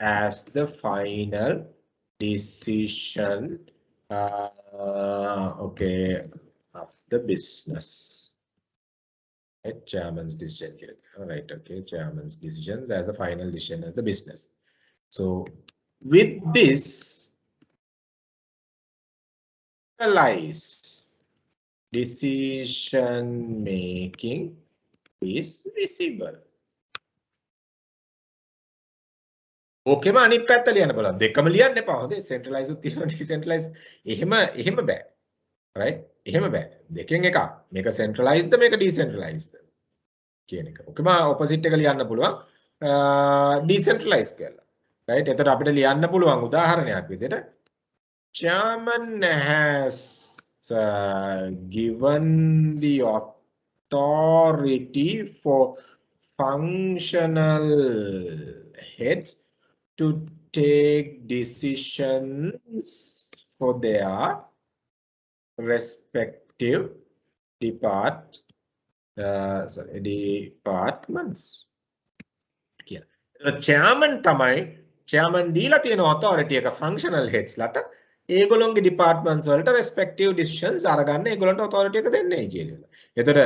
as the final decision okay of the business. Right, chairman's decision. All right, okay, chairman's decisions as a final decision of the business. So with this, analyze decision making is visible. ඕකෙම අනිත් පැත්ත ලියන්න බලන්න. දෙකම ලියන්න එපා. හොඳේ. centralize උත් තියෙනවා decentralize. එහෙම බෑ. right? එහෙම බෑ. දෙකෙන් එකක්. මේක centralized මේක decentralized කියන එක. ඕකෙම opposite එක ලියන්න පුළුවන්. decentralized කියලා. right? එතකොට අපිට ලියන්න පුළුවන් උදාහරණයක් විදිහට chairman has given the authority for functional heads to take decisions for their respective departments. Chairman තමයි chairman දීලා තියෙන authority එක functional heads ලට ඒගොල්ලෝගේ departments වලට respective decisions අරගන්න ඒගොල්ලන්ට authority එක දෙන්නේ කියලා. එතකොට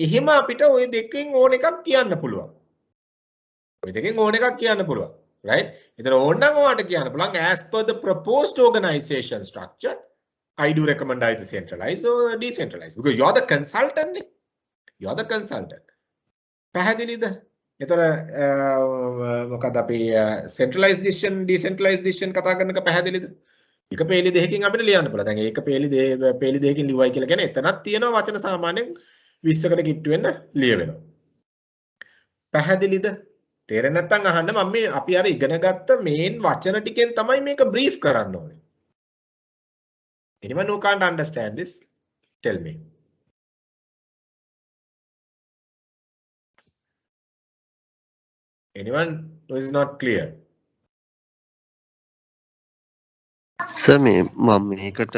එහෙම අපිට ওই දෙකෙන් ඕන එකක් කියන්න පුළුවන්. ඔය දෙකෙන් ඕන එකක් කියන්න පුළුවන්. Right? එතන ඕනනම් ඔයාට කියන්න පුළුවන් as per the proposed organization structure I do recommend either centralized or decentralized because you are the consultant. You are the consultant. පැහැදිලිද? එතන මොකද අපි centralized decision decentralized decision කතා කරනක පැහැදිලිද? එක පේලි දෙකකින් අපිට ලියන්න පුළුවන්. දැන් ඒක පේලි දෙකකින් ලියුවයි කියලා කියන්නේ එතනක් තියෙනවා වචන සාමාන්‍යයෙන් 20කට කිට්ටු වෙන්න ලියවෙනවා. පැහැදිලිද? තේරෙන්නේ නැත්නම් අහන්න මම මේ අපි අර ඉගෙන ගත්ත මේන් වචන ටිකෙන් තමයි මේක බ්‍රීෆ් කරන්න ඕනේ. Anyone who can't understand this, tell me. Anyone who is not clear? Sir මේ මම මේකට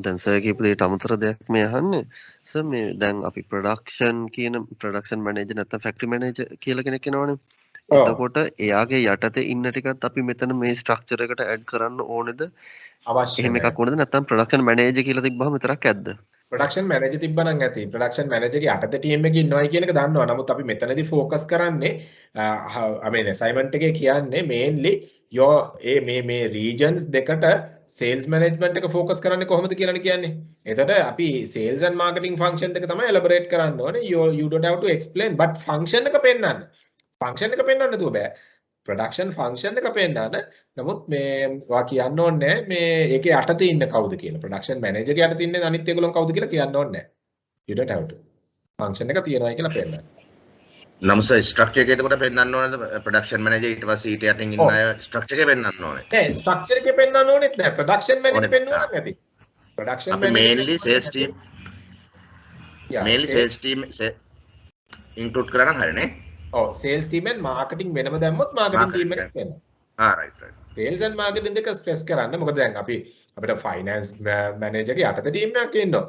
දැන් සර් කියපු දෙයට අමතර දෙයක් මේ අහන්නේ සර් මේ දැන් අපි ප්‍රොඩක්ෂන් කියන ප්‍රොඩක්ෂන් මැනේජර් නැත්නම් ෆැක්ටරි මැනේජර් කියලා කෙනෙක් ඉනවනේ. එතකොට එයාගේ යටතේ ඉන්න ටිකත් අපි මෙතන මේ ස්ට්‍රක්චර් එකට ඇඩ් කරන්න ඕනේද? අවශ්‍ය එහෙම එකක් ඕනේද නැත්නම් ප්‍රොඩක්ෂන් මැනේජර් කියලා තිබ්බහම විතරක් ඇද්ද? ප්‍රොඩක්ෂන් මැනේජර් තිබ්බනම් ඇති. ප්‍රොඩක්ෂන් මැනේජර්ගේ යටතේ ටීම් එකේ ඉන්නවයි කියන එක දන්නවා. නමුත් අපි මෙතනදී ફોකස් කරන්නේ I mean assignment එකේ කියන්නේ mainly your මේ regions දෙකට sales management එක focus කරන්නේ කොහොමද කියලානේ කියන්නේ. එතකොට අපි sales and marketing function එක තමයි elaborate කරන්න ඕනේ. You don't have to explain but function එක පෙන්නන්න. function එක පෙන්වන්න දුව බෑ. production function එක පෙන්නන්න. නමුත් මේ ඔයා කියන්න ඕනේ මේ ඒකේ යටතේ ඉන්න කවුද කියලා. production manager ගේ යටතේ ඉන්න අනිත් ඒගොල්ලෝ කවුද කියලා කියන්න ඕනේ නැහැ. You don't have to. function එක තියනවා කියලා පෙන්නන්න. නම් සර් ස්ට්‍රක්චර් එක එතකොට පෙන්නන්න ඕනේද production manager ඊට පස්සේ ඊට යටින් ඉන්න අය ස්ට්‍රක්චර් එක පෙන්නන්න ඕනේ. නෑ ස්ට්‍රක්චර් එකේ පෙන්නන්න ඕනෙත් නෑ. production manager පෙන්නුවා නම් ඇති. production අපි mainly sales team mainly sales team include කරා නම් හරිනේ. ඔව් sales team and marketing වෙනම දැම්මොත් marketing team එකක් වෙනවා. right right. sales and marketing දෙක ස්ට්‍රෙස් කරන්න. මොකද දැන් අපිට finance manager ගේ යටතේ team එකක් ඉන්නවා.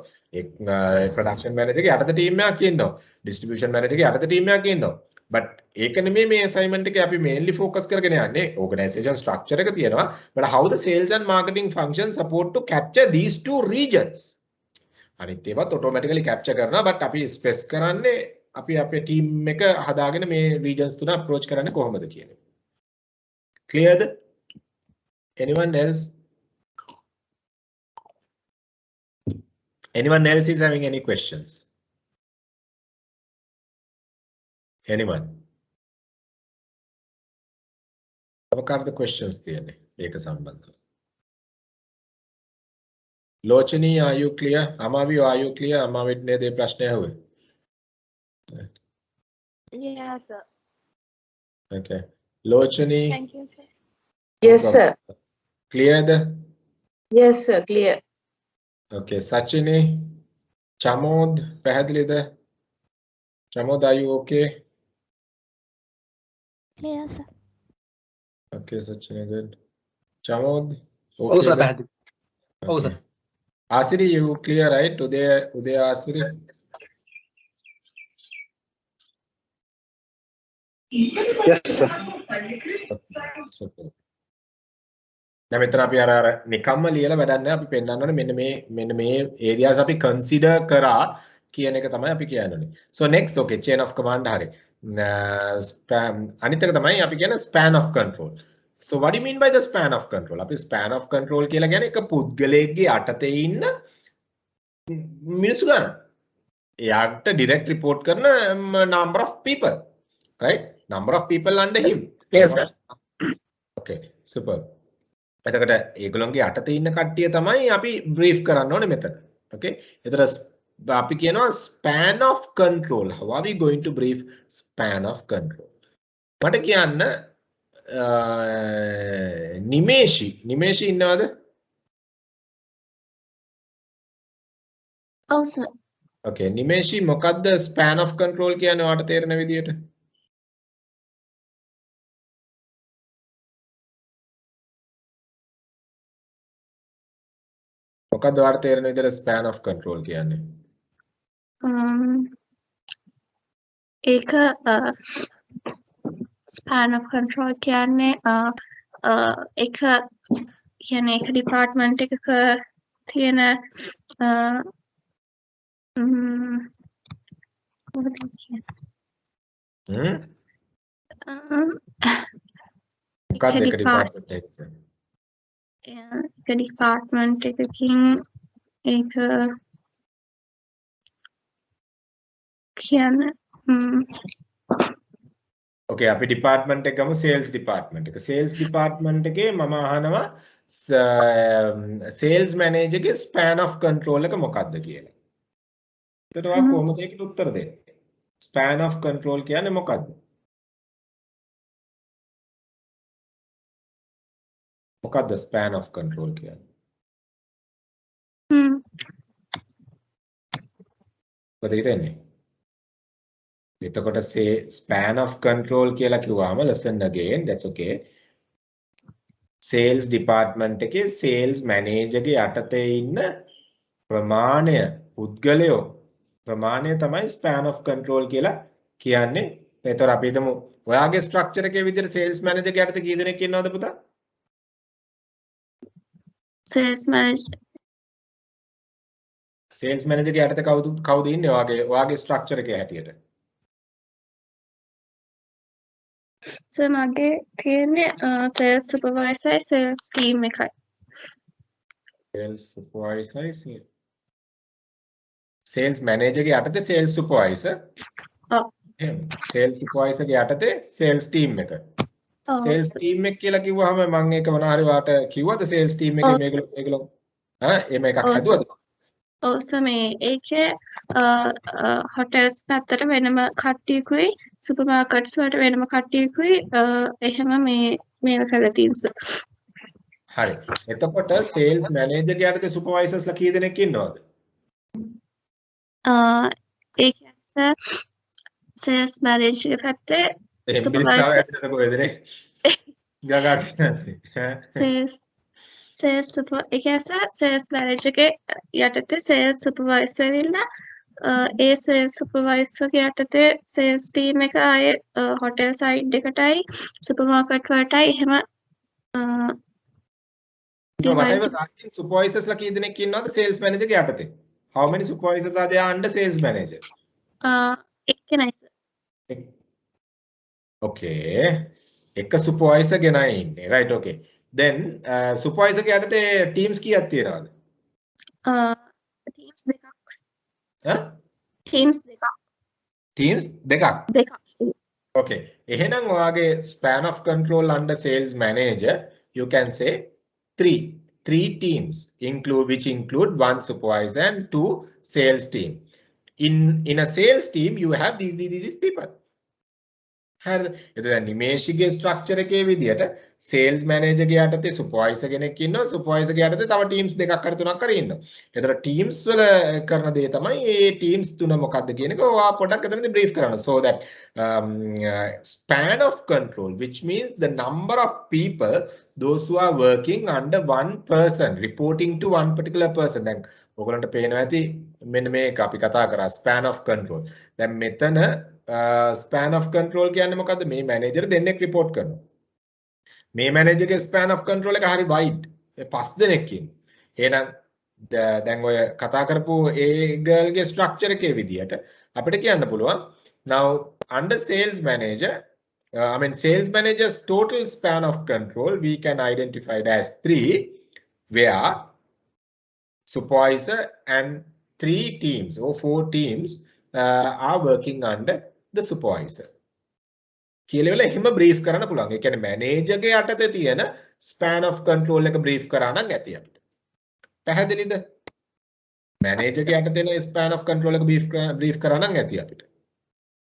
production manager ගේ යටතේ team එකක් ඉන්නවා. distribution manager ගේ යටතේ team එකක් ඉන්නවා. but ඒක නෙමෙයි මේ assignment එකේ අපි mainly focus කරගෙන යන්නේ. organization structure එක තියෙනවා. but how the sales and marketing function support to capture these two regions. අනිත් ඒවත් automatically capture කරනවා. but අපි stress කරන්නේ අපි අපේ team එක හදාගෙන මේ regions තුන approach කරන්නේ කොහොමද කියන එක. clearද? anyone else? Anyone else is having any questions? Anyone? මොකක්ද questions තියෙන්නේ ඒක සම්බන්ධව? Lochani, are you clear? Amavi, are you clear? Amavid ने दे प्रश्न हुए. Yes, sir. Okay. Lochani. Thank you, sir. Yes, sir. Clear the? Yes, sir. Clear. Okay. Sachini, Chamod, පැහැදිලිද? Chamod, are you okay? Clear, sir. Okay, Sachini, good. Chamod? Oh, sir. පැහැදිලි. Oh, sir. Asiri, you clear, right? Uday Asiri? Yes, sir. Okay. දැන් මෙතන අපි අර නිකම්ම ලියලා වැඩක් නැහැ. අපි පෙන්නන්න ඕනේ මෙන්න මේ areas අපි consider කරා කියන එක තමයි අපි කියන්නේ. So next okay chain of command හරි. අනිත් එක තමයි අපි කියන span of control. So what do you mean by the span of control? අපි span of control කියලා කියන්නේ එක පුද්ගලයෙක්ගේ යටතේ ඉන්න මිනිස්සු ගන්න. එයාට direct report කරන number of people, right? Number of people under him. Yes, sir. Okay, super. එතකොට ඒගොල්ලන්ගේ යටතේ ඉන්න කට්ටිය තමයි අපි brief කරන්න ඕනේ මෙතන. Okay? එතකොට අපි කියනවා span of control. How are we going to brief span of control? මට කියන්න නිමේෂි ඉන්නවද? ඔව් සර්. Okay, නිමේෂි මොකද්ද span of control කියන්නේ ඔයාලට තේරෙන විදියට? මොකද්ද ඔයාලට තේරෙන විදියට span of control කියන්නේ? ඒක span of control කියන්නේ එක කියන්නේ එක department එකක තියෙන මොකද කියන්නේ මොකක්ද එක department එකක? එක department එකකින් ඒක කියන්නේ Okay, අපි department එක ගමු sales department එක. Sales department එකේ මම අහනවා sales manager ගේ span of control එක මොකක්ද කියලා. එතකොට ඔයා කොහොමද ඒකට උත්තර දෙන්නේ? Span of control කියන්නේ මොකක්ද? මොකක්ද span of control කියන්නේ? මොකද හිතන්නේ? එතකොට span of control කියලා කිව්වම listen again, that's okay. Sales department එකේ sales manager ගේ යටතේ ඉන්න ප්‍රමාණය පුද්ගලයෝ ප්‍රමාණය තමයි span of control කියලා කියන්නේ. එතකොට අපි හිතමු ඔයාගේ structure එකේ විදිහට sales manager ගේ යටතේ කී දෙනෙක් ඉන්නවද පුතා? sales manager ගේ යටතේ කවුද ඉන්නේ ඔයාගේ structure එකේ හැටියට? සර් මගේ තියෙන්නේ sales supervisor sales team එකයි. Sales supervisor sales manager ගේ යටතේ sales supervisor. ඔව්. sales supervisor ගේ යටතේ sales team එක. sales team එක කියලා කිව්වහම මම ඒක මොනවා හරි වාට කිව්වද sales team එකේ මේගොල්ලෝ එහෙම එකක් හදුවද? ඔව් සර් මේ ඒකේ hotels පැත්තට වෙනම කට්ටියකුයි supermarkets වලට වෙනම කට්ටියකුයි එහෙම මේව කරලා තියෙනවා. හරි. එතකොට sales manager ගේ යටතේ supervisorsලා කී දෙනෙක් ඉන්නවද? ඒක සර් sales manager පැත්තේ supervisor sales manager ගේ යටතේ sales supervisor විල්ලා ඒ sales supervisor ගේ යටතේ sales team එක ආයේ hotel side එකටයි supermarket වලටයි එහෙම So what I was asking, supervisorsලා කී දෙනෙක් ඉන්නවද sales manager ගේ යටතේ? How many supervisors are there under sales manager? එක්කෙනයි සර්. Okay. එක supervisor ගෙනයි ඉන්නේ. Right, okay. Then supervisor ගේ යටතේ teams කීයක් තියෙනවද? teams දෙකක්. Teams දෙකක්. දෙකක්. Okay. එහෙනම් ඔයාගේ span of control under sales manager you can say three teams which include one supervisor and two sales team. In a sales team you have these people. හරිද? එතකොට නිමේෂිගේ structure එකේ විදියට sales manager ගේ යටතේ supervisor කෙනෙක් ඉන්නවා, supervisor ගේ යටතේ තව teams දෙකක් හරි තුනක් හරි ඉන්නවා. එතකොට teams වල කරන දේ තමයි මේ teams තුන මොකක්ද කියන එක ඔයා පොඩ්ඩක් එතනදී brief කරන්න. So that span of control, which means the number of people those who are working under one person, reporting to one particular person. දැන් ඔයගොල්ලන්ට පේනවා ඇති මෙන්න මේක අපි කතා කරා span of control. දැන් මෙතන span of control කියන්නේ මොකද්ද? මේ මැනේජර් දෙන්නෙක් report කරනවා. මේ මැනේජර්ගේ span of control එක හරි wide. ඒ 5 දෙනෙක් ඉන්නේ. එහෙනම් දැන් ඔය කතා කරපු ඒ ගර්ල්ගේ ස්ට්‍රක්චර් එකේ විදියට අපිට කියන්න පුළුවන් now under sales manager I mean sales manager's total span of control we can identify it as 3 where supervisor and 3 teams or 4 teams are working under the supervisor. කියලා වෙල එහෙම බ්‍රීෆ් කරන්න පුළුවන්. ඒ කියන්නේ මැනේජර්ගේ යටතේ තියෙන span of control එක brief කරා නම් ඇති අපිට. පැහැදිලිද? මැනේජර්ගේ යටතේ තියෙන span of control එක බ්‍රීෆ් කරා නම් ඇති අපිට.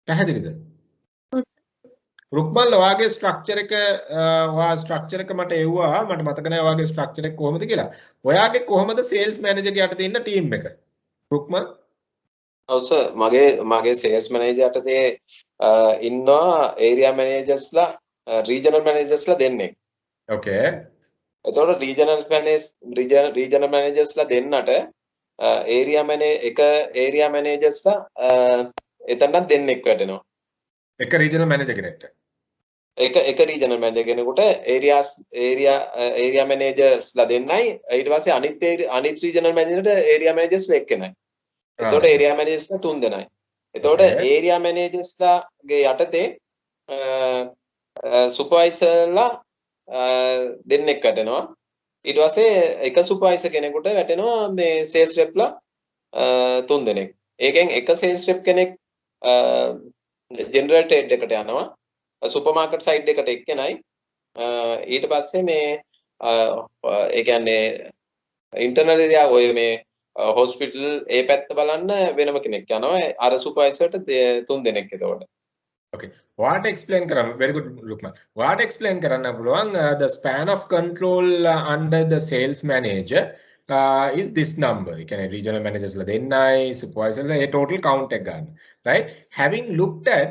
පැහැදිලිද? රුක්මල් ඔයාගේ ස්ට්‍රක්චර් එක ඔයා ස්ට්‍රක්චර් එක මට එව්වා මට මතක නැහැ ඔයාගේ ස්ට්‍රක්චර් එක කොහොමද කියලා. ඔයාගේ කොහොමද සේල්ස් මැනේජර්ගේ යටතේ ඉන්න ටීම් එක? රුක්මල් ඔව් සර් මගේ සේල්ස් මැනේජර් යටතේ ඉන්නවා ඒරියා මැනේජර්ස්ලා රීජනල් මැනේජර්ස්ලා දෙන්නෙක්. ඕකේ. එතකොට රීජනල් මැනේජර්ස්ලා දෙන්නට එක ඒරියා මැනේජර්ස්ලා එතනට දෙන්නෙක් වැටෙනවා. එක රීජනල් මැනේජර් කෙනෙක්ට. එක රීජනල් මැනේජර් කෙනෙකුට ඒරියා මැනේජර්ස්ලා දෙන්නයි ඊට පස්සේ අනිත් රීජනල් මැනේජර්ට ඒරියා මැනේජර්ස්ලා එක්කෙනයි. එතකොට ඒරියා මැනේජර්ස්ලා 3 දෙනයි. එතකොට ඒරියා මැනේජර්ස්ලාගේ යටතේ සුපර්වයිසර්ලා දෙන්නෙක් වැටෙනවා. ඊට පස්සේ එක සුපර්වයිසර් කෙනෙකුට වැටෙනවා මේ සේල්ස් රෙප්ලා 3 දෙනෙක්. ඒකෙන් එක සේල්ස් රෙප් කෙනෙක් ජෙනරල් ට්‍රේඩ් එකට යනවා. සුපර් මාකට් සයිඩ් එකට එක්කෙනයි. ඊට පස්සේ මේ ඒ කියන්නේ ඉන්ටර්නල් ඒරියා ඔය මේ හොස්පිටල් ඒ පැත්ත බලන්න වෙනම කෙනෙක් යනවා. අර සුපර්වයිසර්ට 3 දෙනෙක් එතකොට. Okay. What explain කරන්න very good Lukman. What explain කරන්න පුළුවන් the span of control under the sales manager is this number. You can regional managers la dennai supervisor la A total count එක ගන්න. Right? Having looked at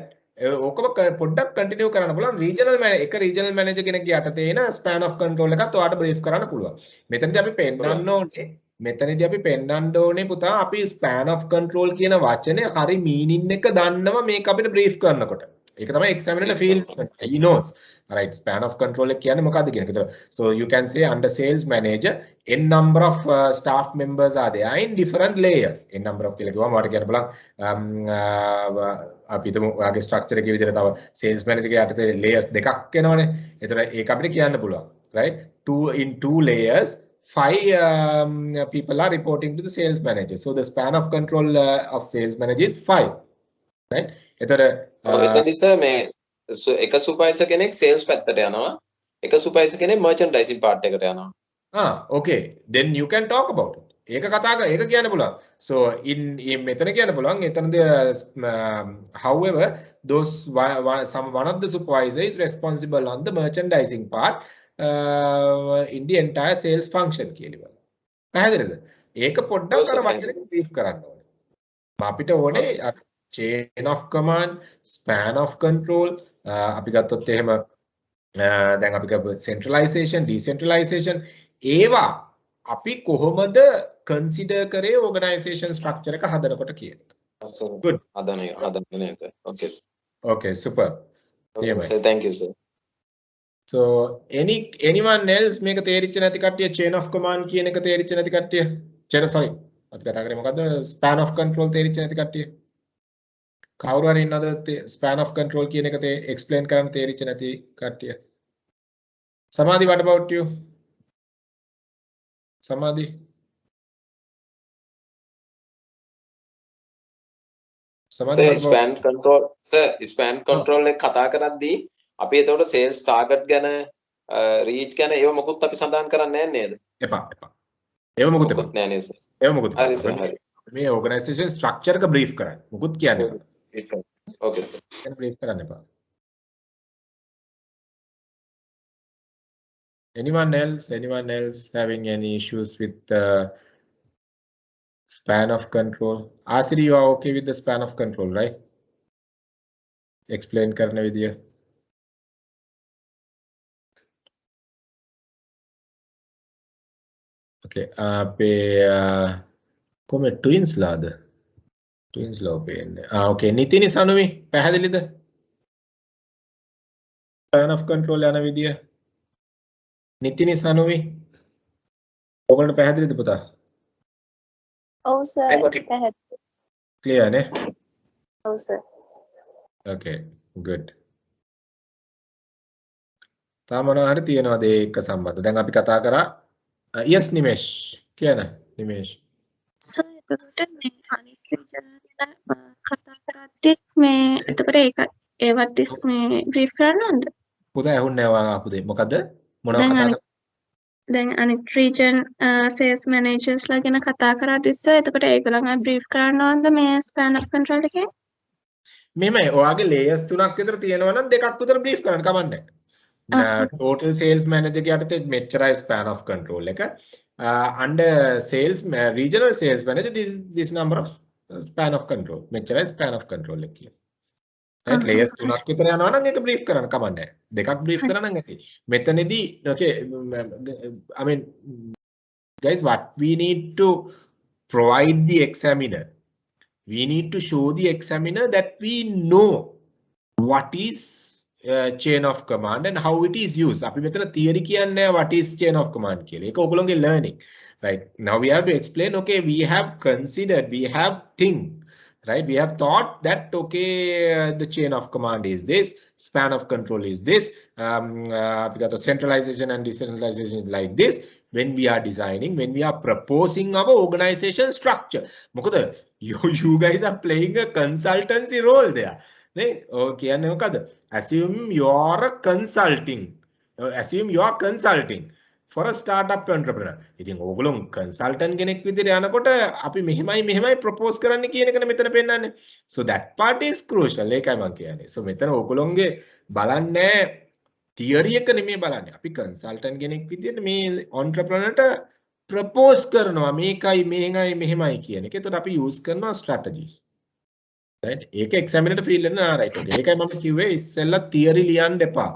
ඔකම පොඩ්ඩක් continue කරන්න පුළුවන් regional manager එක regional manager කෙනෙක්ගේ යටතේ එන span of control එකත් ඔයාලට brief කරන්න පුළුවන්. මෙතනදී අපි පෙන්නන්න ඕනේ පුතා අපි span of control කියන වචනේ හරි meaning එක දන්නව මේක අපිට brief කරනකොට. ඒක තමයි examiner feel he knows. Right, span of control එක කියන්නේ මොකක්ද කියන එක. So you can say under sales manager n number of staff members are there in different layers. n number of කියලා කිව්වම වාට කියන්න බලන්න අපි හිතමු ඔයාගේ structure එකේ විදිහට තව sales manager ගේ යටතේ layers දෙකක් එනවනේ. ඒතර ඒක අපිට කියන්න පුළුවන්. Right? In two layers 5 people are reporting to the sales manager. So the span of control of sales manager is 5. Right? ඒතර එතනදී සර් මේ එක සුපර්වයිසර් කෙනෙක් සේල්ස් පැත්තට යනවා. එක සුපර්වයිසර් කෙනෙක් මර්චන්ඩයිසින් පාර්ට් එකට යනවා. Okay. Then you can talk about it. ඒක කතා කර ඒක කියන්න පුළුවන්. So in මෙතන කියන්න පුළුවන් එතනද however those one of the supervisor is responsible on the merchandising part in the entire sales function කියලා. පැහැදිලිද? ඒක පොඩ්ඩක් අර වචනෙක brief කරන්න ඕනේ. අපිට ඕනේ chain of command, span of control අපි ගත්තොත් එහෙම දැන් අපි ගත්ත centralization, decentralization ඒවා අපි කොහොමද consider කරේ organization structure එක හදනකොට කියන එක. Good. හදන්නේ sir. Okay. Okay, super. Okay, sir, thank you sir. So anyone else මේක තේරිච්ච නැති කට්ටිය chain of command කියන එක තේරිච්ච නැති කට්ටිය sorry අපි කතා කරේ මොකද්ද span of control තේරිච්ච නැති කට්ටිය කවුරු හරි ඉන්නවද span of control කියන එක explain කරන්න තේරිච්ච නැති කට්ටිය සමාධි what about you සමාධි span control එක කතා කරද්දී අපි එතකොට sales target ගැන reach ගැන ඒව මොකුත් අපි සඳහන් කරන්නේ නැහැ නේද? එපා. ඒව මොකුත් එපා. නෑ නේද සර්. ඒව මොකුත් එපා. හරි සර් හරි. මේ organization structure එක brief කරන්න. මොකුත් කියන්නේ නැහැ. Okay sir. Can brief කරන්න එපා. Anyone else having any issues with span of control? Asiri, you are okay with the span of control, right? Explain karne vidiya. Okay, කොහොම twins ලාද? Twins ලා පේන්නේ. Okay, නිතිනි සනුමි පැහැදිලිද? span of control යන විදිය. නිතිනි සනුමි ඔයගොල්ලන්ට පැහැදිලිද පුතා? ඔව් සර් I got it. පැහැදිලි. ක්ලියර් නේ? ඔව් සර්. Okay, good. තා මොනවා හරි තියනවාද ඒ එක්ක සම්බන්ධ? දැන් අපි කතා කරා yes නිමේෂ් කියන නිමේෂ්. සර් එතකොට මේ අනිත් රීජන් ගැන කතා කරද්දිත් මේ එතකොට ඒවත් මේ බ්‍රීෆ් කරන්න ඕනද? පුතා ඇහුන්නේ නැහැ ඔයා ආපු දේ. මොකද මොනවද දැන් කතා අනිත් දැන් අනිත් රීජන් සේල්ස් මැනේජර්ස්ලා ගැන කතා කරද්දිත් සර් එතකොට ඒගොල්ලන් බ්‍රීෆ් කරන්න ඕනද මේ ස්පෑන් ඔෆ් කන්ට්‍රෝල් එකේ? මෙහෙමයි ඔයාගේ ලේයර්ස් 3ක් විතර තියෙනවා නම් දෙකක් විතර බ්‍රීෆ් කරන්න කමන්නේ නැහැ. total sales manager ගේ යටතේ මෙච්චරයි span of control එක. under sales regional sales manager this number of span of control. මෙච්චරයි span of control එක කියන්නේ. right layers 3ක් විතර යනවා නම් ඒක බ්‍රීෆ් කරන්න කමන්නේ නැහැ. දෙකක් බ්‍රීෆ් කරා නම් ඇති. මෙතනදී okay I mean guys what we need to provide the examiner. We need to show the examiner that we know what is chain of command and how it is used. අපි මෙතන theory කියන්නේ what is chain of command කියලා. ඒක ඔයගොල්ලෝගේ learning. Right. Now we have to explain, okay, we have considered, we have think, right? We have thought that, okay, the chain of command is this, span of control is this, we got the centralization and decentralization is like this. When we are designing, when we are proposing our organization structure. මොකද you guys are playing a consultancy role there. නේ? ඔය කියන්නේ මොකද? Assume you are consulting. Assume you are consulting for a startup entrepreneur. ඉතින් ඕගොල්ලෝ consultant කෙනෙක් විදිහට යනකොට අපි මෙහෙමයි propose කරන්න කියන එකනේ මෙතන පෙන්නන්නේ. So that part is crucial. ඒකයි මම කියන්නේ. So මෙතන ඕගොල්ලෝගේ බලන්නේ theory එක නෙමෙයි බලන්නේ. අපි consultant කෙනෙක් විදිහට මේ entrepreneurට propose කරනවා මේකයි මෙහෙමයි කියන එක. ඒතකොට අපි use කරනවා strategies. right? ඒක examiner ට feel වෙනවා right. okay. ඒකයි මම කිව්වේ ඉස්සෙල්ලා theory ලියන්න එපා.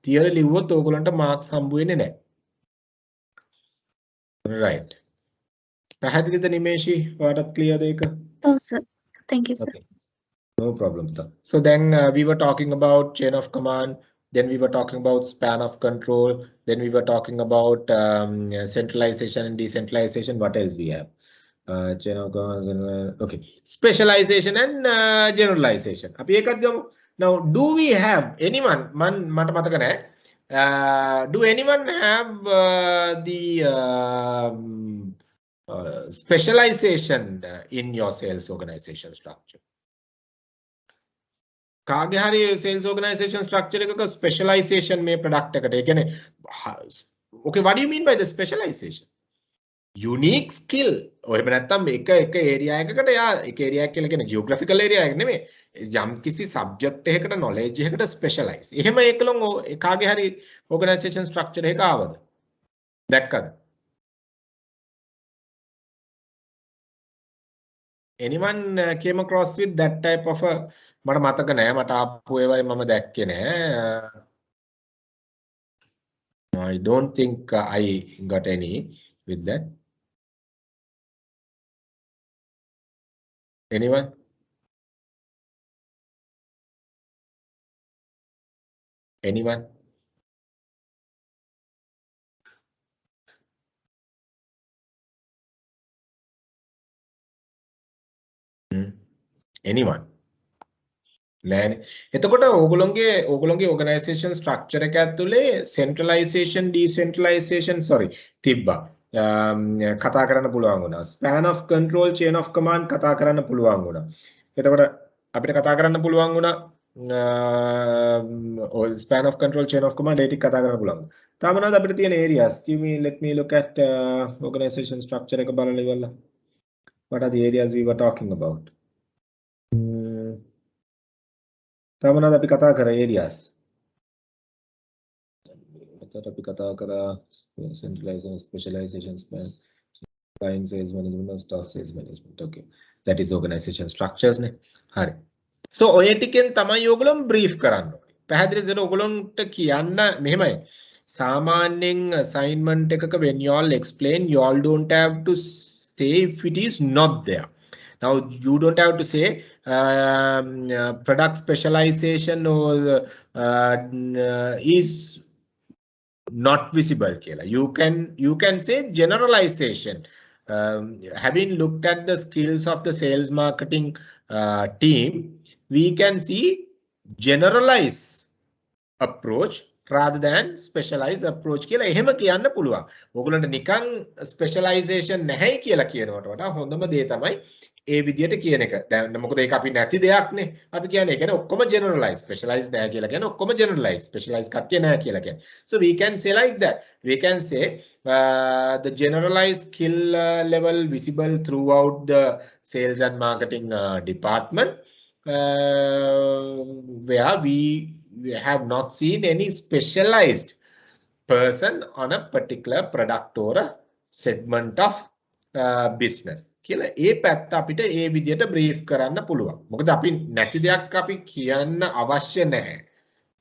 theory ලිව්වොත් ඕගොල්ලන්ට marks හම්බ වෙන්නේ නැහැ. right. පැහැදිලිද නිමේෂි? ඔයාලට clear ද ඒක? ඔව් sir. Thank you sir. Okay. No problem. So then we were talking about chain of command. Then we were talking about span of control. Then we were talking about centralization and decentralization. What else we have? Chain of command. Okay. Specialization and generalization. Now, do we have anyone? Do anyone have the specialization in your sales organization structure? කාගේ හරි sales organization structure එකක specialization මේ product එකට. ඒ කියන්නේ okay, what do you mean by the specialization? Unique skill. ඔය නැත්තම් එක area එකකට යා එක area එක කියලා කියන්නේ geographical area එක නෙමෙයි. යම් කිසි subject එකකට knowledge එකකට specialize. එහෙම ඒකලොන් කාගේ හරි organization structure එක ආවද? දැක්කද? Anyone came across with that type of a මට මතක නෑ මට ආපු ඒවායි මම දැක්කේ නෑ. I don't think I got any with that. Anyone? Anyone? Anyone? නෑනේ. එතකොට ඕගොල්ලෝගේ organization structure එක ඇතුලේ centralization decentralization තිබ්බා. කතා කරන්න පුළුවන් වුණා. span of control chain of command කතා කරන්න පුළුවන් වුණා. එතකොට අපිට කතා කරන්න පුළුවන් වුණා span of control chain of command ඒ ටික කතා කරන්න පුළුවන්. තාම නේද අපිට තියෙන areas. Let me look at organization structure එක බලලා ඉවරලා. What are the areas we were talking about? Tamanad අපි කතා කරා areas. එතකොට අපි කතා කරා centralization, specialization, buying, sales management, stock sales management. Okay, that is organization structures නේ. හරි. So ඔය ටිකෙන් තමයි ඔයගොල්ලෝ brief කරන්න ඕනේ. පැහැදිලිද? ඔයගොල්ලන්ට කියන්න මෙහෙමයි. සාමාන්‍යයෙන් assignment එකක when you all explain, you all don't have to say if it is not there. Now you don't have to say product specialization or is not visible කියලා. You can say generalization. Having looked at the skills of the sales marketing team, we can see generalize approach rather than specialized approach කියලා එහෙම කියන්න පුළුවන්. ඕගොල්ලන්ට නිකන් specialization නැහැයි කියලා කියනවට වඩා හොඳම දේ තමයි ඒ විදියට කියන එක. දැන් මොකද ඒක අපි නැති දෙයක්නේ. අපි කියන්නේ ඒ කියන්නේ ඔක්කොම generalize, specialized නැහැ කියලා කියන්නේ ඔක්කොම generalize, specialized කට්ටිය නැහැ කියලා කියන්නේ. So we can say like that. We can say the generalized skill level visible throughout the sales and marketing department where we have not seen any specialized person on a particular product or a segment of business කියලා ඒ පැත්ත අපිට ඒ විදියට brief කරන්න පුළුවන්. මොකද අපි නැති දෙයක් අපි කියන්න අවශ්‍ය නැහැ.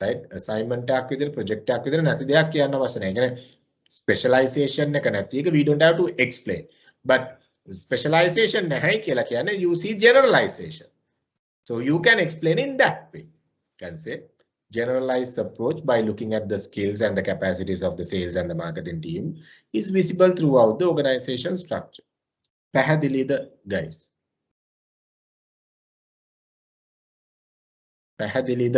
right assignment එකක් විදියට project එකක් විදියට නැති දෙයක් කියන්න අවශ්‍ය නැහැ. ඒ කියන්නේ specialization එක නැති එක we don't have to explain. But specialization නැහැයි කියලා කියන්නේ you see generalization. So you can explain in that way. You can say generalized approach by looking at the skills and the capacities of the sales and the marketing team is visible throughout the organization structure. පැහැදිලිද guys? පැහැදිලිද?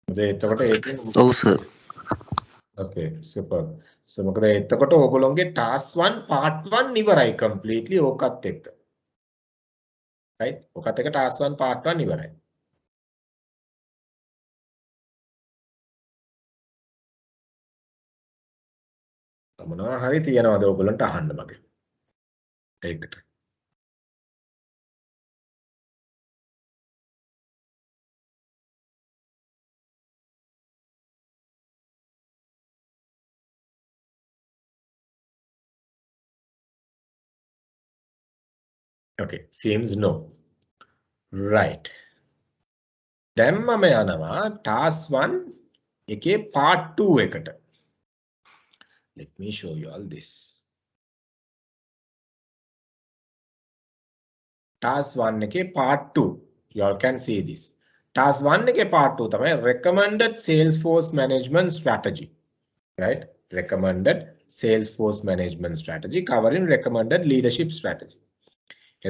එතකොට ඔව් sir. Okay, super. So මොකද එතකොට ඕගොල්ලෝගේ task 1 part 1 ඉවරයි completely ඕකත් එක්ක. right? ඕකත් එක්ක task 1 part 1 ඉවරයි. මොනවා හරි තියනවාද ඔයගොල්ලන්ට අහන්න මගේ ඒකට okay seems no right දැන් මම යනවා task 1 එකේ part 2 එකට let me show you all this task 1 එකේ part 2 you all can see this task 1 එකේ part 2 තමයි recommended Salesforce management strategy right recommended Salesforce management strategy covering recommended leadership strategy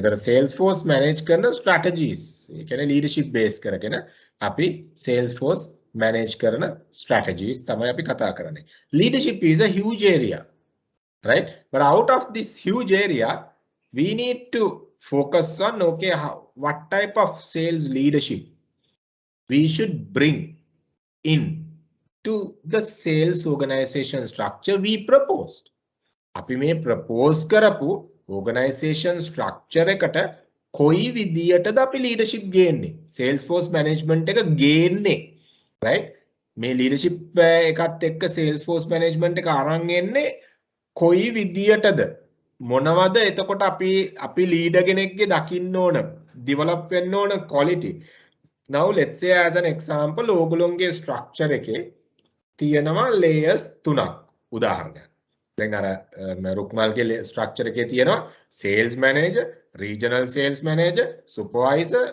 එතන Salesforce manage කරන strategies ඒ කියන්නේ leadership base කරගෙන අපි Salesforce manage කරන strategies තමයි අපි කතා කරන්නේ leadership is a huge area right but out of this huge area we need to focus on okay what type of sales leadership we should bring in to the sales organization structure we proposed අපි මේ propose කරපු organization structure එකට කොයි විදියටද අපි leadership ගේන්නේ Salesforce management එක ගේන්නේ right මේ leadership එකත් එක්ක Salesforce management එක අරන් එන්නේ කොයි විදියටද මොනවද එතකොට අපි leader කෙනෙක්ගේ දකින්න ඕන develop වෙන්න ඕන quality now let's say as an example ඕගොල්ලෝගේ structure එකේ තියෙනවා layers 3ක් උදාහරණයක් දැන් අර රුක්මල්ගේ ස්ට්‍රක්චර් එකේ තියෙනවා sales manager regional sales manager supervisor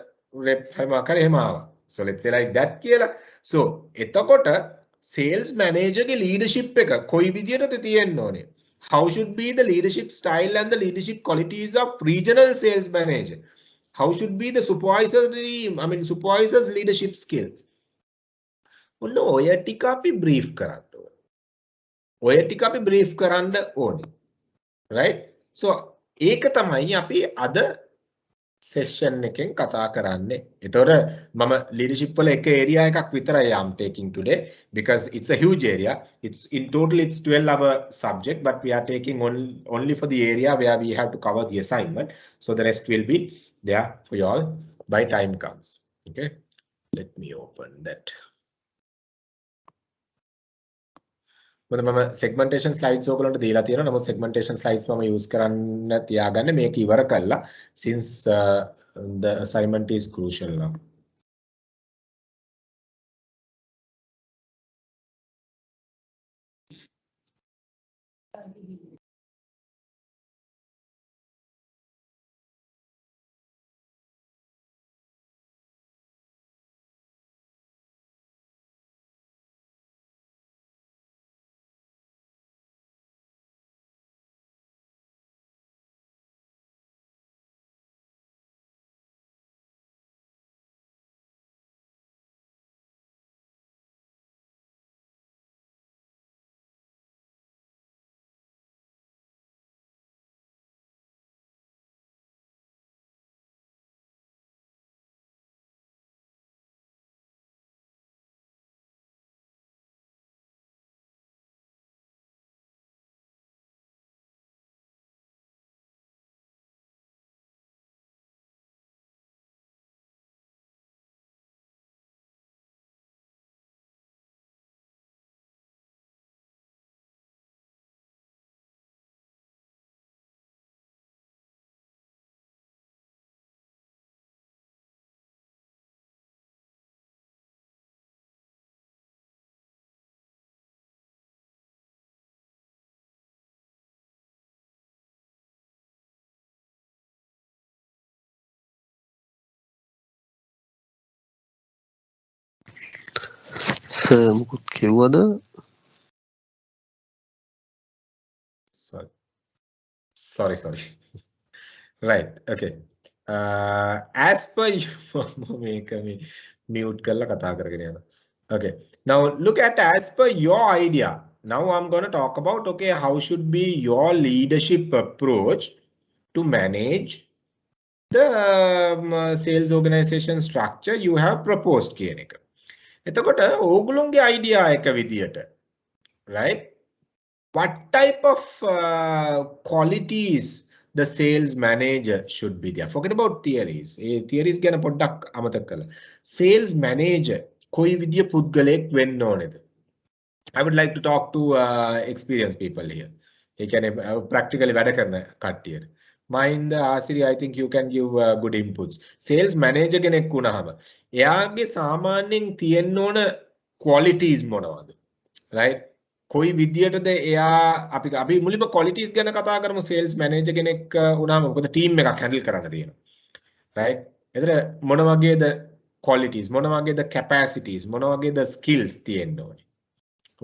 rep හැම කරේ එහෙම ආවා so let's say like that කියලා so එතකොට sales manager ගේ leadership එක කොයි විදියටද තියෙන්න ඕනේ how should be the leadership style and the leadership qualities of regional sales manager how should be the supervisor's leadership skill ඔන්න ඔය ටික අපි brief කරන්න ඔය ටික අපි බ්‍රීෆ් කරන්න ඕනේ right so ඒක තමයි අපි අද session එකෙන් කතා කරන්නේ ඒතොර මම leadership වල එක area එකක් විතරයි I'm taking today because it's a huge area it's in total it's 12 hour subject but we are taking only for the area where we have to cover the assignment so the rest will be there for you all by time comes okay let me open that මොකද මම segmentation slides ඕගලන්ට දීලා තියෙනවා නමුත් segmentation slides මම use කරන්න තියාගන්නේ මේක ඉවර කළා since the assignment is crucial now sir මුකුත් කිව්වද? sorry. Right, okay. As per මේක මේ mute කරලා කතා කරගෙන යනවා. Okay, now look at as per your idea. Now I'm going to talk about, okay, how should be your leadership approach to manage the sales organization structure you have proposed කියන එක. එතකොට ඕගොල්ලෝගේ idea එක විදියට, right? What type of qualities the sales manager should be there? Forget about theories. Theories ගැන පොඩ්ඩක් අමතක කරලා. Sales manager කොයි විදිය පුද්ගලයෙක් වෙන්න ඕනේද? I would like to talk to experienced people here. ඒ කියන්නේ practically වැඩ කරන කට්ටියට. Mind Asiri, I think you can give good inputs. Sales manager කෙනෙක් වුණාම එයාගේ සාමාන්‍යයෙන් තියෙන්න ඕන qualities මොනවද? Right? කොයි විදියටද එයා අපි මුලින්ම qualities ගැන කතා කරමු. sales manager කෙනෙක් වුණාම මොකද team එකක් handle කරන්න තියෙනවා. Right? එතන මොන වගේද qualities, මොන වගේද capacities, මොන වගේද skills තියෙන්න ඕනේ?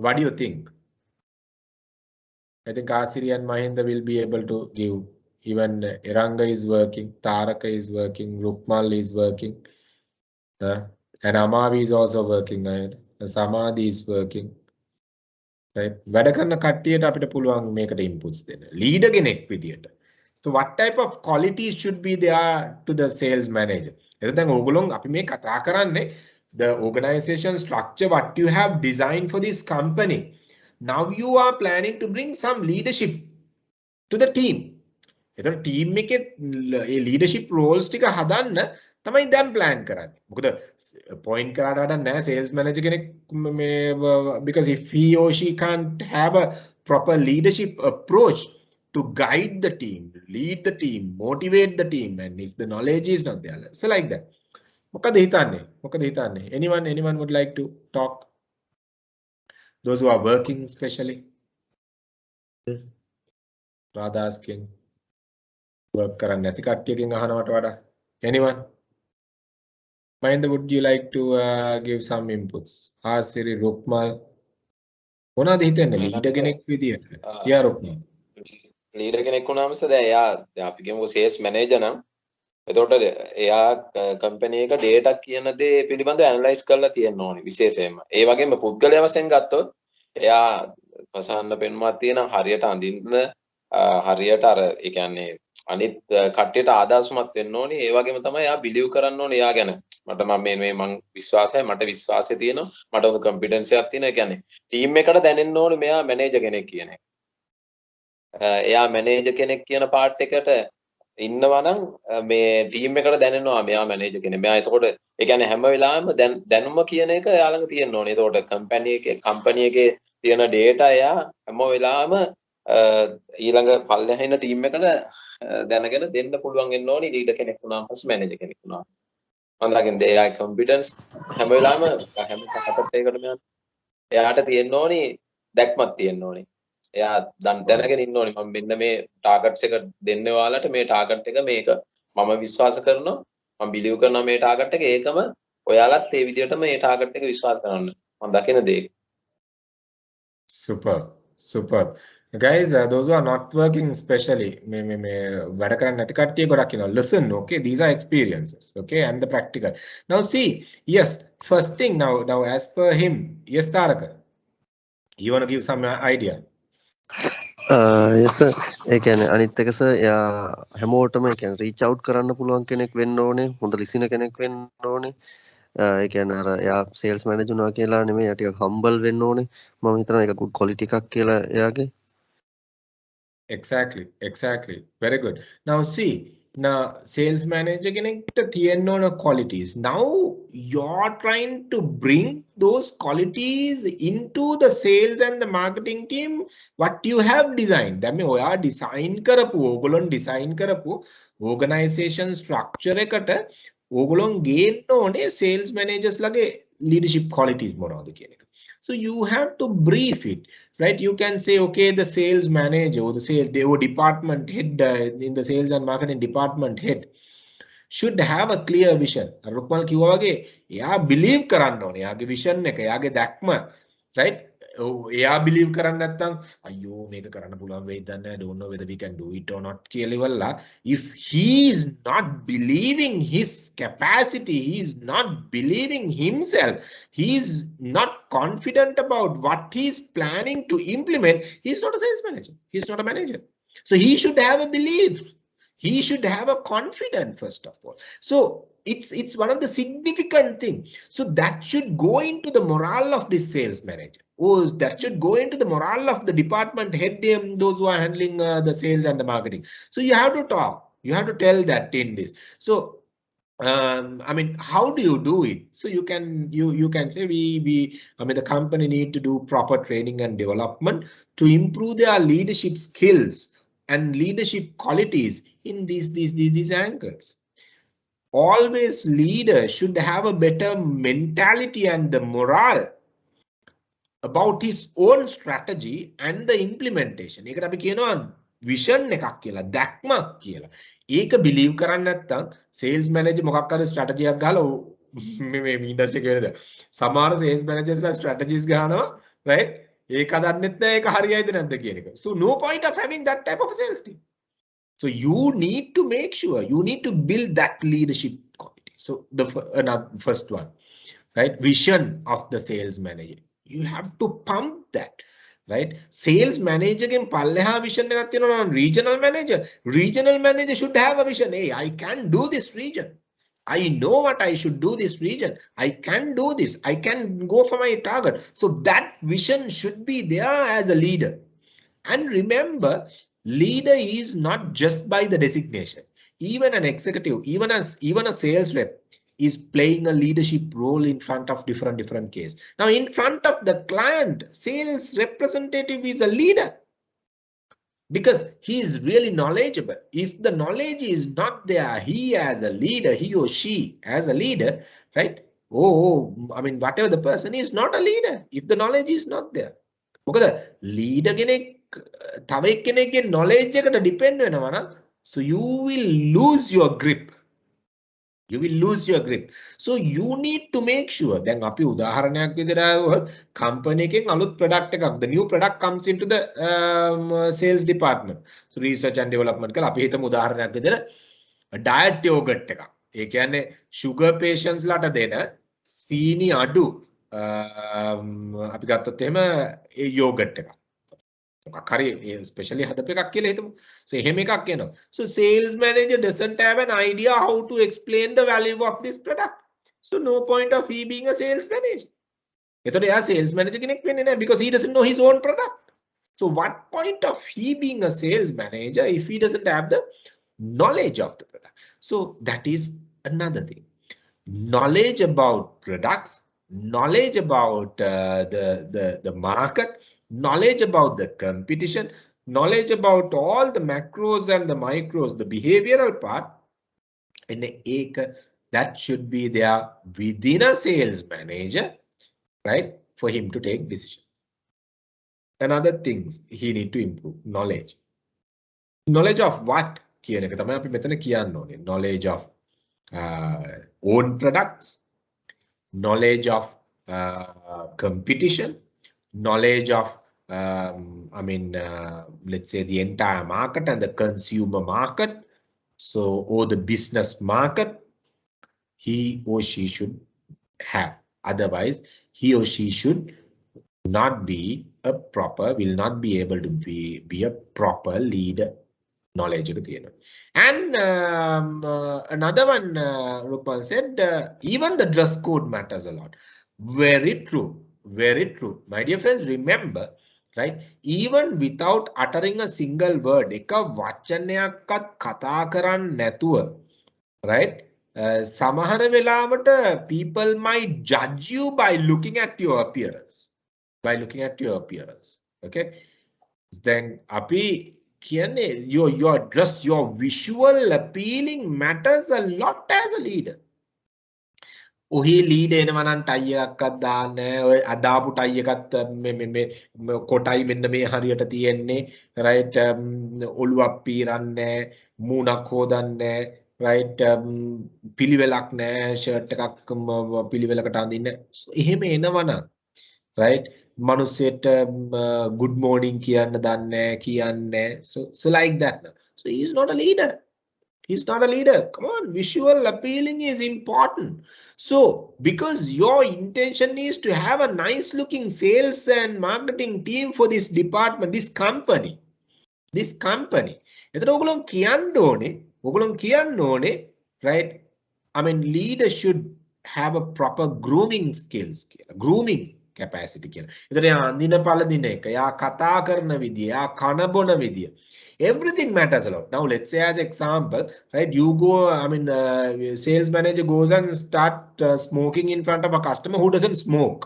What do you think? I think Asiri and Mahinda will be able to give. Even Iranga is working, Taraka is working, Rukmal is working, and Amavi is also working. Samadhi is working. Right? වැඩ කරන කට්ටියට අපිට පුළුවන් මේකට inputs දෙන්න. Leader කෙනෙක් විදියට. So what type of qualities should be there to the sales manager? එතකොට දැන් ඕගොල්ලෝ අපි මේ කතා කරන්නේ the organization structure what you have designed for this company. Now you are planning to bring some leadership to the team. එතකොට team එකේ ඒ leadership roles ටික හදන්න තමයි දැන් plan කරන්නේ. මොකද point කරාට වඩා නෑ sales manager කෙනෙක් මේ because if he or she can't have a proper leadership approach to guide the team, lead the team, motivate the team, and if the knowledge is not there, so like that. මොකද හිතන්නේ? Anyone would like to talk? Those who are working especially. Rather asking. Work කරන්නේ නැති කට්ටියකින් අහනවට වඩා. Anyone? Mahinda, would you like to give some inputs? Asiri, Rukmal. මොනවද හිතන්නේ leader කෙනෙක් විදියට? Yeah, Rukmal. Leader කෙනෙක් වුණාම දැන් එයා අපි කියමුකෝ සේල්ස් මැනේජර් නම් එතකොට එයා කම්පැනි එක data කියන දේ පිළිබඳව ඇනලයිස් කරලා තියෙන්න ඕනේ විශේෂයෙන්ම. ඒ වගේම පුද්ගලයා වශයෙන් ගත්තොත් එයා ප්‍රසන්න පෙන්වීමක් තියෙන හරියට අඳින්න හරියට අර ඒ කියන්නේ අනිත් කට්ටියට ආදාසමත් වෙන්න ඕනේ. ඒ වගේම තමයි එයා බිලිව් කරන්න ඕනේ එයා ගැන. මට මම විශ්වාසයි, මට විශ්වාසය තියෙනවා, මට උණු කම්පිටන්සි එකක් තියෙනවා. ඒ කියන්නේ ටීම් එකට දැනෙන්න ඕනේ මෙයා මැනේජර් කෙනෙක් කියන එක. එයා මැනේජර් කෙනෙක් කියන පාර්ට් එකට ඉන්නවා නම් මේ ටීම් එකට දැනෙනවා මෙයා මැනේජර් කෙනෙක්. මෙයා එතකොට ඒ කියන්නේ හැම වෙලාවෙම දැනුම කියන එක එයා ළඟ තියෙන්න ඕනේ. එතකොට කම්පැනි එකේ තියෙන data එයා හැම වෙලාවෙම ඊළඟ පල්ලෙහා ඉන්න ටීම් එකට දැනගෙන දෙන්න පුළුවන් වෙන්න ඕනේ ලීඩර් කෙනෙක් වුණාම පස්සේ මැනේජර් කෙනෙක් වුණාම. මම දකින්නේ එයා කොම්පිටන්ස් හැම වෙලාවෙම හැම කටපතේකටම එයාට තියෙන්න ඕනේ දැක්මක් තියෙන්න ඕනේ. එයා දැනගෙන ඉන්න ඕනේ මම මෙන්න මේ ටාගට්ස් එක දෙන්නේ ඔයාලට මේ ටාගට් එක මේක මම විශ්වාස කරනවා මම බිලිව් කරනවා මේ ටාගට් එක ඒකම ඔයාලත් ඒ විදිහටම මේ ටාගට් එක විශ්වාස කරන්න මම දකින දේ. Super. Guys, those who are not working especially me වැඩ කරන්නේ නැති කට්ටිය ගොඩක් ඉන්නවා. Listen, okay, these are experiences, okay, and the practical. Now see, yes, first thing now as per him, yes Taraka, you want to give some idea? Yes sir. ඒ කියන්නේ අනිත් එක sir එයා හැමෝටම ඒ කියන්නේ රීච් අවුට් කරන්න පුළුවන් කෙනෙක් වෙන්න ඕනේ. හොඳ ලිසනර් කෙනෙක් වෙන්න ඕනේ. ඒ කියන්නේ අර එයා සේල්ස් මැනේජර් වුණා කියලා නෙමෙයි එයා ටිකක් හම්බල් වෙන්න ඕනේ. මම හිතනවා ඒක good quality එකක් කියලා එයාගේ. Exactly. Very good. Now see, sales manager කෙනෙක්ට තියෙන්න ඕන qualities. Now you're trying to bring those qualities into the sales and the marketing team what you have designed. දැන් මේ ඔයා design කරපු ඕගොල්ලොන් design කරපු organization structure එකට ඕගොල්ලොන් ගේන්න ඕනේ sales managers ලගේ leadership qualities මොනවද කියන එක. So you have to brief it, right? You can say, okay, the sales manager or the department head in the sales and marketing department head should have a clear vision. Rukmal කිව්වා වගේ එයා believe කරන්න ඕනේ. එයාගේ vision එක, එයාගේ දැක්ම, right? එයා believe කරන්නේ නැත්නම් අයියෝ මේක කරන්න පුළුවන් වෙයිද නැහැ, I don't know whether we can do it or not කියලා ඉවරලා, if he is not believing his capacity, he is not believing himself, he is not confident about what he is planning to implement, he is not a sales manager, he is not a manager. So he should have a belief, he should have a confidence first of all. So it's one of the significant thing. So that should go into the morale of this sales manager. Oh, that should go into the morale of the department head, those who are handling the sales and the marketing. So you have to talk, you have to tell that in this. So I mean, how do you do it? So you can say I mean, the company need to do proper training and development to improve their leadership skills and leadership qualities in these angles. Always leader should have a better mentality and the morale about his own strategy and the implementation. ඒකට අපි කියනවා vision එකක් කියලා, දැක්මක් කියලා. ඒක believe කරන්නේ නැත්නම් sales manager මොකක් හරි strategy එකක් ගහලා මේ industry එකේ වෙනද සමහර sales managers ලා strategies ගහනවා, right? ඒක හදන්නෙත් නැහැ, ඒක හරියයිද නැද්ද කියන එක. So no point of having that type of a sales team. So you need to make sure, you need to build that leadership quality. So the first one, right? Vision of the sales manager. You have to pump that, right? Sales manager can palleha vision එකක් තියෙනවා නම් regional manager should have a vision. Hey, I can do this region, I know what I should do this region, I can do this, I can go for my target. So that vision should be there as a leader. And remember, leader is not just by the designation. Even an executive, even a sales rep is playing a leadership role in front of different case. Now in front of the client, sales representative is a leader because he is really knowledgeable. If the knowledge is not there, he as a leader, he or she as a leader, right? I mean, whatever the person is not a leader if the knowledge is not there. මොකද leader කෙනෙක් තව එක්කෙනෙක්ගේ knowledge එකට depend වෙනවා නම්, so you will lose your grip. You will lose your grip. So you need to make sure. Then අපි උදාහරණයක් විදිහට company එකෙන් අලුත් product එකක්, the new product comes into the sales department. So research and development කරලා අපි හිතමු උදාහරණයක් විදිහට diet yogurt එකක්. ඒ කියන්නේ sugar patients ලාට දෙන සීනි අඩු අපි ගත්තොත් එහෙම ඒ yogurt එකක්. especially හදපු එකක් කියලා හිතමු. So එහෙම එකක් එනවා. So sales manager doesn't have an idea how to explain the value of this product. So no point of he being a sales manager. එතකොට එයා sales manager කෙනෙක් වෙන්නේ නැහැ because he doesn't know his own product. So what point of he being a sales manager if he doesn't have the knowledge of the product? So that is another thing. Knowledge about products, knowledge about the market, knowledge about the competition, knowledge about all the macros and the micros, the behavioral part, and that should be there within a sales manager, right? For him to take decision. Another things he need to improve knowledge. Knowledge of what? Knowledge of own products, knowledge of competition, knowledge of let's say the entire market and the consumer market, so or the business market, he or she should have. Otherwise he or she should not be a proper, will not be able to be a proper leader. Knowledge. And another one, Rupal said, even the dress code matters a lot. Very true. Very true. My dear friends, remember, right? Even without uttering a single word, eka වචනයක්වත් කතා කරන්නේ නැතුව, right? සමහර වෙලාවට people might judge you by looking at your appearance. Okay? Then අපි කියන්නේ your dress, your visual appealing matters a lot as a leader. ඔහි lead එනවා නම් ටයි එකක්වත් දාන්න ඔය අදාපු ටයි එකත් මේ කොටයි මෙන්න මේ හරියට තියෙන්නේ, right? ඔළුවක් පීරන්නේ, මූණක් හොදන්නේ, right පිළිවෙලක් නැහැ shirt එකක් පිළිවෙලකට අඳින්න එහෙම එනවනම් right මනුස්සයට good morning කියන්න දන්නේ කියන්නේ so like that so he is not a leader. He's not a leader. Come on, visual appealing is important. So, because your intention is to have a nice looking sales and marketing team for this department, this company. එතකොට ඔයගොල්ලෝ කියන්න ඕනේ, right? I mean, leaders should have a proper grooming skills, grooming capacity කියලා. එතකොට යා අඳින පළදින එක, යා කතා කරන විදිය, යා කන බොන විදිය. Everything matters a lot. Now, let's say as example, right? You go, I mean, sales manager goes and start smoking in front of a customer who doesn't smoke.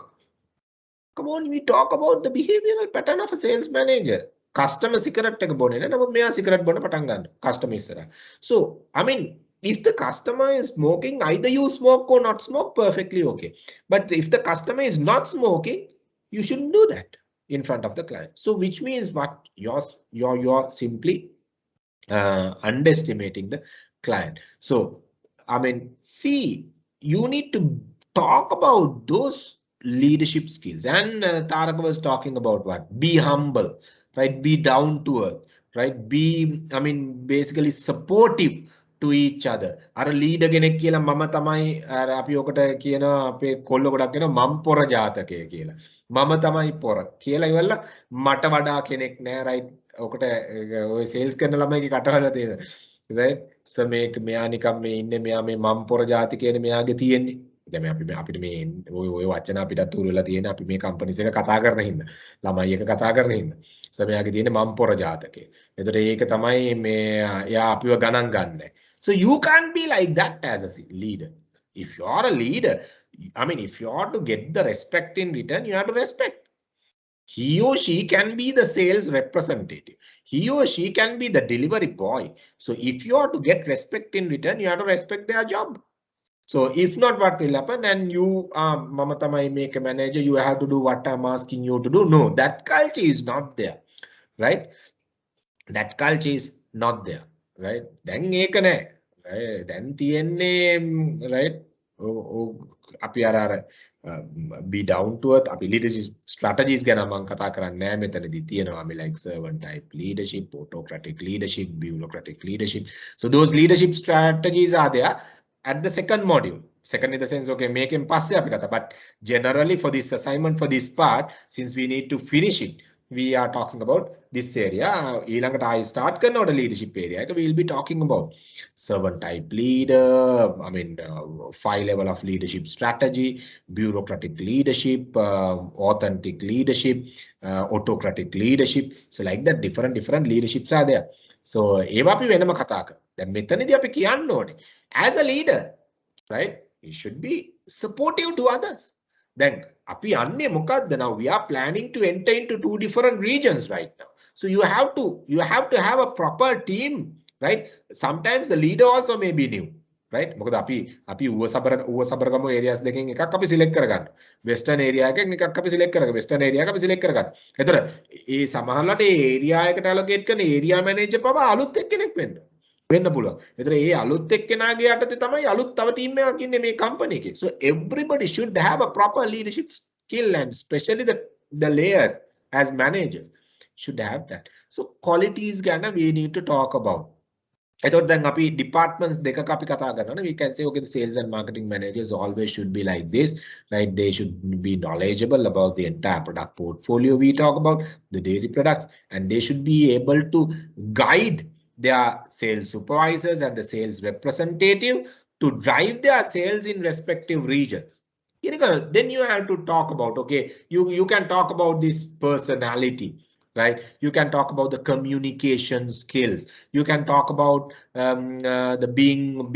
Come on, we talk about the behavioral pattern of a sales manager. Customer cigarette එක බොන්නේ නැහැ. නමුත් මෙයා cigarette බොන්න පටන් ගන්නවා. Customer ඉස්සරහ. So, I mean, if the customer is smoking, either you smoke or not smoke, perfectly okay. But if the customer is not smoking, you shouldn't do that in front of the client. So which means what you're simply underestimating the client. So I mean, see, you need to talk about those leadership skills. And Tarak was talking about what? Be humble, right? Be down to earth, right? Be, I mean, basically supportive to each other. අර leader කෙනෙක් කියලා මම තමයි අපි ඔකට කියන අපේ කොල්ල ගොඩක් කියනවා මම් පොර ජාතකය කියලා. මම තමයි පොර කියලා ඉවරලා මට වඩා කෙනෙක් නෑ right. ඔකට ඔය sales කරන ළමයිගේ කටහල තියෙන. right? So මේක මෙයා නිකන් මේ ඉන්නේ මෙයා මේ මම් පොර ජාතිකයනේ මෙයාගේ තියෙන්නේ. දැන් අපිට මේ ඔය වචන අපිටත් උරු වෙලා තියෙන අපි මේ කම්පැනිස් එක කතා කරන හින්දා ළමයි එක කතා කරන හින්දා. So මෙයාගේ තියෙන්නේ මම් පොර ජාතකය. එතකොට ඒක තමයි මේ එයා අපිව ගණන් ගන්නෑ. So you can't be like that as a leader. If you are a leader, I mean, if you are to get the respect in return, you have to respect. He or she can be the sales representative. He or she can be the delivery boy. So if you are to get respect in return, you have to respect their job. So if not, what will happen? And you mama tamai make a manager, you have to do what I'm asking you to do. No, that culture is not there, right? That culture is not there. Right? දැන් ඒක නෑ. දැන් තියෙන්නේ right? අපි අර be down to earth අපි leadership strategies ගැන මම කතා කරන්නේ නෑ මෙතනදී තියෙනවා අපි like servant type leadership, autocratic leadership, bureaucratic leadership. So those leadership strategies are there at the second module. Second in the sense, okay, මේකෙන් පස්සේ අපි කතා. But generally for this assignment, for this part, since we need to finish it, we are talking about this area. ඊළඟට I start කරනකොට leadership area එක we'll be talking about servant type leader, I mean 5 level of leadership strategy, bureaucratic leadership, authentic leadership, autocratic leadership. So like that different leaderships are there. So ඒවා අපි වෙනම කතා කරමු. දැන් මෙතනදී අපි කියන්න ඕනේ as a leader, right? You should be supportive to others. Then api anne mokadda now we are planning to enter into 2 different regions right now. So you have to have a proper team, right? Sometimes the leader also may be new, right? මොකද අපි ඌව Sabaragama areas දෙකෙන් එකක් අපි select කරගන්න. western area එකෙන් එකක් අපි select කරගන්න. western area එක අපි select කරගන්න. එතකොට ඒ සමහරවිට ඒ area එකට allocate කරන area manager පව අලුත් එක්කෙනෙක් වෙන්න පුළුවන්. එතන ඒ අලුත් එක්කෙනාගේ යටතේ තමයි අලුත් තව ටීම් එකක් ඉන්නේ මේ කම්පැනි එකේ. So everybody should have a proper leadership skill, and especially the layers as managers should have that. So qualities ගැන we need to talk about. එතකොට දැන් අපි departments දෙකක අපි කතා කරනවා. We can say okay, the sales and marketing managers always should be like this, right? They should be knowledgeable about the entire product portfolio we talk about, the dairy products, and they should be able to guide their sales supervisors and the sales representative to drive their sales in respective regions. Then you have to talk about, okay, you can talk about this personality, right? You can talk about the communication skills. You can talk about the being